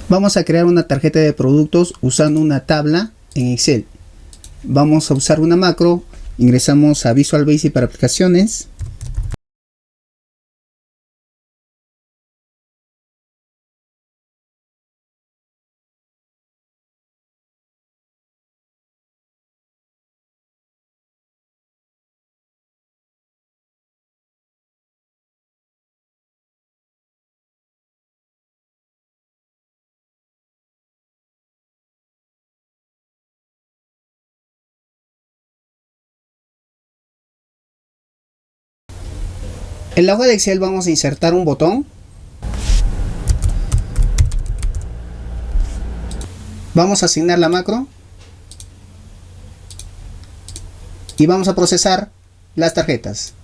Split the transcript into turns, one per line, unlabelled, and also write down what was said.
Vamos a crear una tarjeta de productos usando una tabla en Excel. Vamos a usar una macro, ingresamos a Visual Basic para aplicaciones. En la hoja de Excel vamos a insertar un botón. Vamos a asignar la macro. Y vamos a procesar las tarjetas.